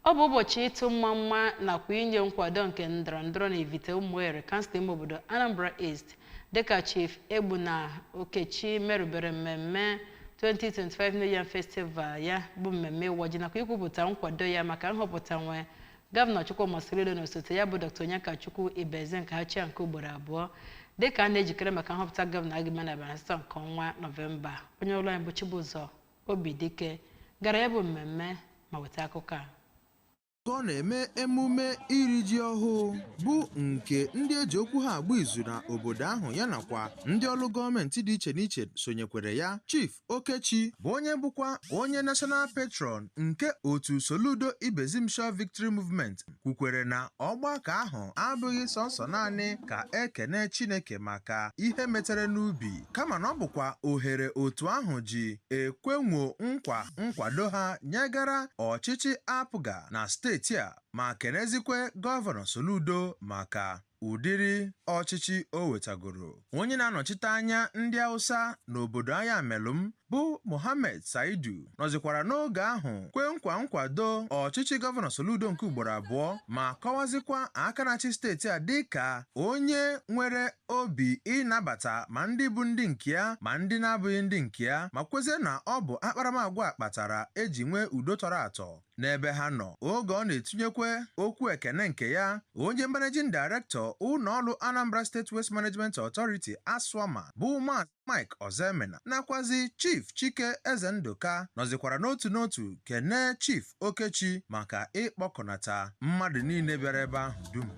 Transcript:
Ọ bụ ụbọchị ịtụ mma nakwa inye nkwado nke ndọrọndọrọ na Ivite Ụmụere kansụl ime obodo Anambra East dịka Chief Egbu na Okechi merụbere mmemme 2025 New Yam Festival ya bụ mmemme ịwa ji nakwa ikwupụta nkwado ya maka nhọpụta nwe Gọvanọ Chukwuma Soludo na osote ya bụ Dr. Onyekachukwu Ibeze nke achịa nke ugboro abụọ dịka a na-ejikere maka nhọpụta gọvanọ agịma na Abanasa nke ọnwa Nọvemba. Onye ụlọ anyị bụ Chibụzọ Obidike gara ya bụ mmemme ma weta akụkọ a. Ọ na-eme emume iri ji ọhụụ bụ nke ndị eji okwu ha agba izu na obodo ahụ ya nakwa ndị ọrụ gọọmenti dị iche n'iche sonyekwere ya. Chief Okechi bụ onye bụkwa onye National Patron nke otu Soludo Ibezimshaw Victory Movement kwukwere na ọgbakọ ahụ abụghị sọsọ naanị ka ekene Chineke maka ihe metere n'ubi kama na ọ bụkwa ohere otu ahụ ji ekwenwo nkwado ha nyegara ọchịchị apụga na steeti a ma kenezikwe Gọvanọ Soludo maka ụdịrị ọchịchị o wetagoro. Onye na-anọchite anya ndị Hausa n'obodo Aya Melum bụ Mohammed Saidu nọzikwara n'oge ahụ kwe nkwado ọchịchị Gọvanọ Soludo nke ugboro abụọ ma kọwazikwa aka na-achị steeti a dịka onye nwere obi ịnabata ma ndị bụ ndị nke ya ma ndị na-abụghị ndị nke ya ma kwezie na ọ bụ akparamagwa kpatara eji nwee udo tọrọ atọ n'ebe ha nọ. Oge ọ na-etinyekwe okwu ekene nke ya, onye Managing Director ụlọọrụ Anambra State Waste Management Authority ASWAMA bụ Maazị Mike Ozemena nakwazi Chief Chike Ezenduka nọzikwara n'otu kene Chief Okechi maka ịkpọkọnata mmadụ niile bịara ebe ahụ dum.